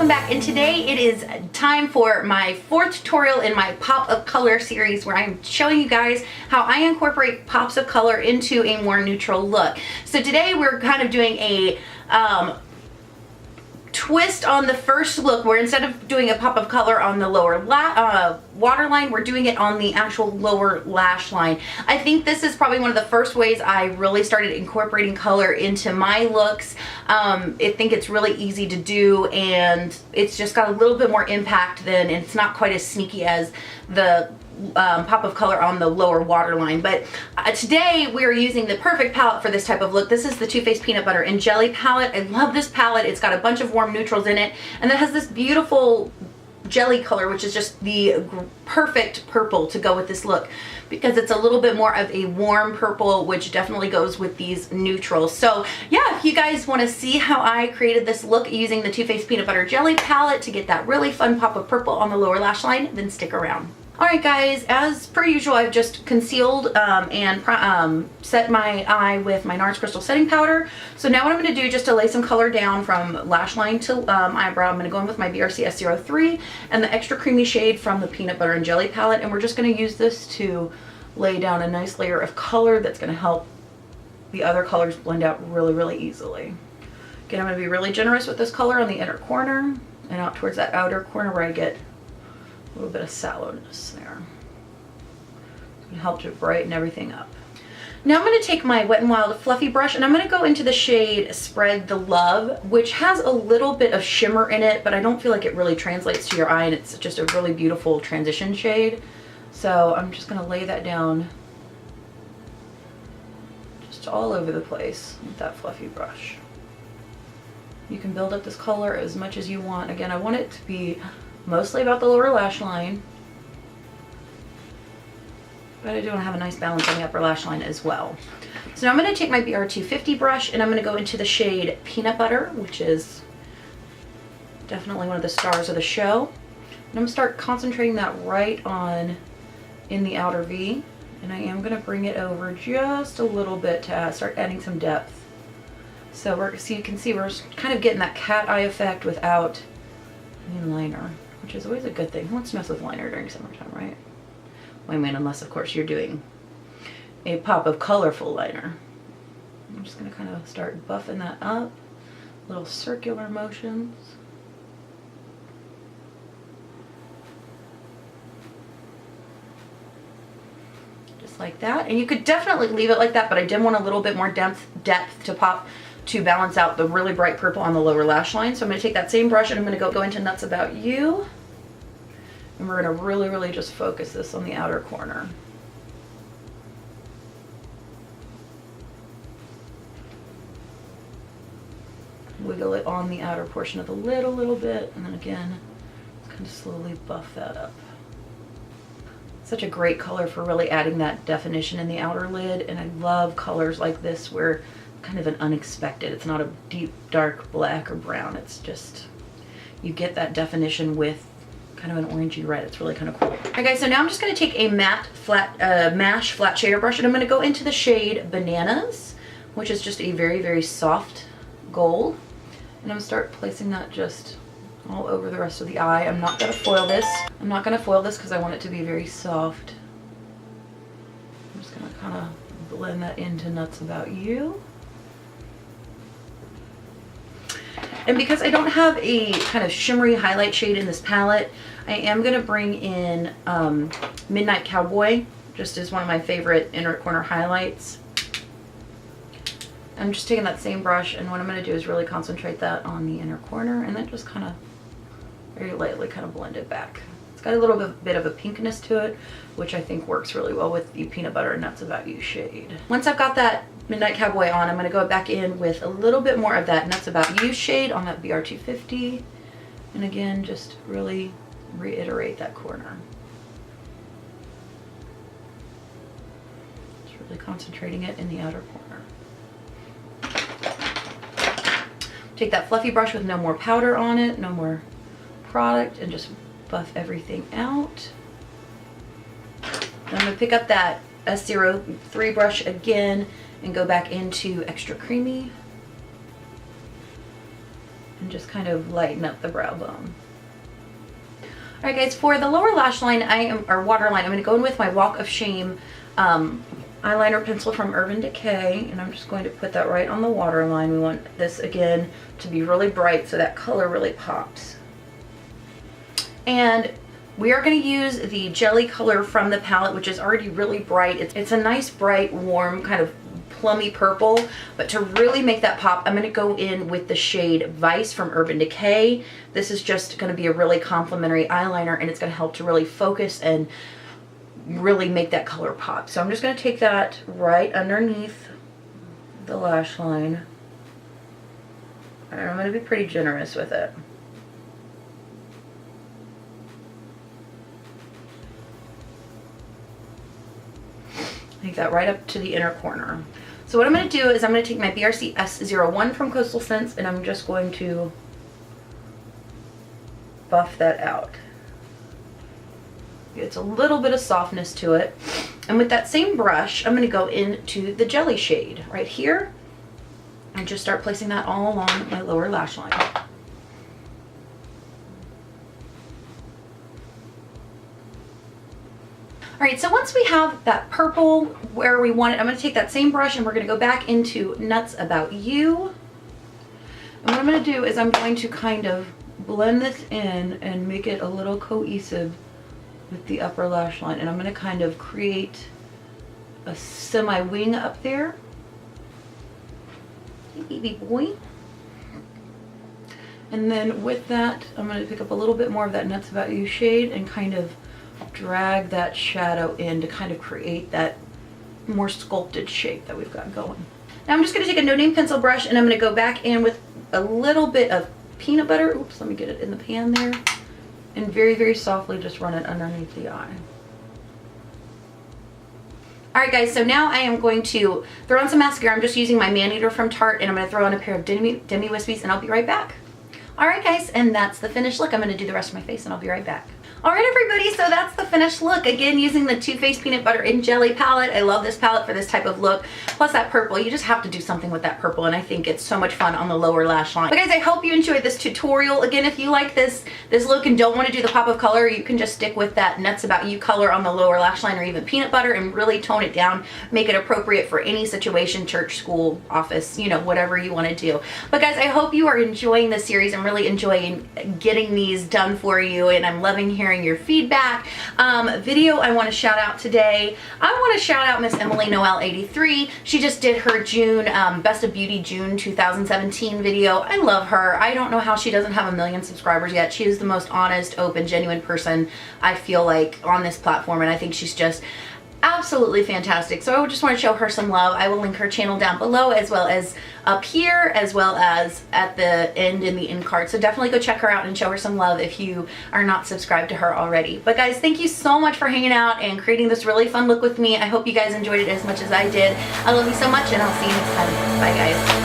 welcome back, and today it is time for my fourth tutorial in my pop of color series where I'm showing you guys how I incorporate pops of color into a more neutral look. So today we're kind of doing a twist on the first look where instead of doing a pop of color on the lower waterline, we're doing it on the actual lower lash line. I think this is probably one of the first ways I really started incorporating color into my looks. I think it's really easy to do, and it's just got a little bit more impact than, and it's not quite as sneaky as the pop of color on the lower waterline. But today we are using the perfect palette for this type of look. This is the Too Faced Peanut Butter and Jelly palette. I love this palette. It's got a bunch of warm neutrals in it, and it has this beautiful jelly color, which is just the perfect purple to go with this look because it's a little bit more of a warm purple, which definitely goes with these neutrals. So yeah, if you guys want to see how I created this look using the Too Faced Peanut Butter Jelly palette to get that really fun pop of purple on the lower lash line, then stick around. Alright guys, as per usual, I've just concealed and set my eye with my NARS Crystal Setting Powder. So now what I'm going to do, just to lay some color down from lash line to eyebrow, I'm going to go in with my BRC S03 and the Extra Creamy shade from the Peanut Butter and Jelly palette, and we're just going to use this to lay down a nice layer of color that's going to help the other colors blend out really, really easily. Again, I'm going to be really generous with this color on the inner corner and out towards that outer corner where I get a little bit of sallowness there. It's going to help to brighten everything up. Now I'm going to take my Wet n Wild fluffy brush and I'm going to go into the shade Spread the Love, which has a little bit of shimmer in it, but I don't feel like it really translates to your eye, and it's just a really beautiful transition shade. So I'm just going to lay that down just all over the place with that fluffy brush. You can build up this color as much as you want. Again, I want it to be mostly about the lower lash line, but I do want to have a nice balance on the upper lash line as well. So now I'm going to take my BR250 brush and I'm going to go into the shade Peanut Butter, which is definitely one of the stars of the show. And I'm going to start concentrating that right on in the outer V, and I am going to bring it over just a little bit to start adding some depth. So you can see we're kind of getting that cat eye effect without any liner, which is always a good thing. Who wants to mess with liner during summertime, right? Well, I mean, unless of course you're doing a pop of colorful liner. I'm just going to kind of start buffing that up, little circular motions. Just like that. And you could definitely leave it like that, but I did want a little bit more depth to pop to balance out the really bright purple on the lower lash line. So I'm going to take that same brush and I'm going to go into Nuts About You. And we're going to really, really just focus this on the outer corner. Wiggle it on the outer portion of the lid a little bit, and then again, kind of slowly buff that up. Such a great color for really adding that definition in the outer lid, and I love colors like this where kind of an unexpected. It's not a deep dark black or brown. It's just, you get that definition with kind of an orangey red. It's really kind of cool. Okay guys, so now I'm just going to take a matte Mash flat shader brush and I'm going to go into the shade Bananas, which is just a very, very soft gold. And I'm going to start placing that just all over the rest of the eye. I'm not going to foil this. I'm not going to foil this because I want it to be very soft. I'm just going to kind of blend that into Nuts About You. And because I don't have a kind of shimmery highlight shade in this palette, I am going to bring in Midnight Cowboy, just as one of my favorite inner corner highlights. I'm just taking that same brush, and what I'm going to do is really concentrate that on the inner corner, and then just kind of very lightly kind of blend it back. It's got a little bit of a pinkness to it, which I think works really well with the Peanut Butter and Nuts About You shade. Once I've got that Midnight Cowboy on, I'm going to go back in with a little bit more of that Nuts About You shade on that BR250. And again, just really reiterate that corner. Just really concentrating it in the outer corner. Take that fluffy brush with no more powder on it, no more product, and just buff everything out. Then I'm going to pick up that S03 brush again and go back into Extra Creamy. and just kind of lighten up the brow bone. All right, guys, for the lower lash line, or waterline, I'm going to go in with my Walk of Shame eyeliner pencil from Urban Decay, and I'm just going to put that right on the waterline. We want this, again, to be really bright so that color really pops. And we are going to use the Jelly color from the palette, which is already really bright. It's a nice, bright, warm, kind of plummy purple, but to really make that pop, I'm going to go in with the shade Vice from Urban Decay. This is just going to be a really complimentary eyeliner, and it's going to help to really focus and really make that color pop. So I'm just going to take that right underneath the lash line, and I'm going to be pretty generous with it. Take that right up to the inner corner. So what I'm going to do is I'm going to take my BRC S01 from Coastal Scents, and I'm just going to buff that out. It's a little bit of softness to it. And with that same brush, I'm going to go into the Jelly shade right here and just start placing that all along my lower lash line. All right, so once we have that purple where we want it, I'm going to take that same brush and we're going to go back into Nuts About You. And what I'm going to do is I'm going to kind of blend this in and make it a little cohesive with the upper lash line. And I'm going to kind of create a semi-wing up there. Hey, baby boy. And then with that, I'm going to pick up a little bit more of that Nuts About You shade and kind of drag that shadow in to kind of create that more sculpted shape that we've got going. Now I'm just going to take a no-name pencil brush and I'm going to go back in with a little bit of peanut butter. Oops, let me get it in the pan there. And very, very softly just run it underneath the eye. Alright guys, so now I am going to throw on some mascara. I'm just using my Maneater from Tarte, and I'm going to throw on a pair of Demi Wispies, and I'll be right back. Alright guys, and that's the finished look. I'm going to do the rest of my face and I'll be right back. Alright everybody, so that's the finished look. Again, using the Too Faced Peanut Butter and Jelly palette. I love this palette for this type of look. Plus that purple, you just have to do something with that purple, and I think it's so much fun on the lower lash line. But guys, I hope you enjoyed this tutorial. Again, if you like this look and don't want to do the pop of color, you can just stick with that Nuts About You color on the lower lash line, or even peanut butter, and really tone it down, make it appropriate for any situation, church, school, office, you know, whatever you want to do. But guys, I hope you are enjoying this series. I'm really enjoying getting these done for you, and I'm loving hearing your feedback. Video I want to shout out today. I want to shout out Miss Emily Noel 83. She just did her June Best of Beauty June 2017 video. I love her. I don't know how she doesn't have 1 million subscribers yet. She is the most honest, open, genuine person I feel like on this platform, and I think she's just absolutely fantastic. So I just want to show her some love. I will link her channel down below, as well as up here, as well as at the end in the end card. So definitely go check her out and show her some love if you are not subscribed to her already. But guys, thank you so much for hanging out and creating this really fun look with me. I hope you guys enjoyed it as much as I did. I love you so much, and I'll see you next time. Bye guys.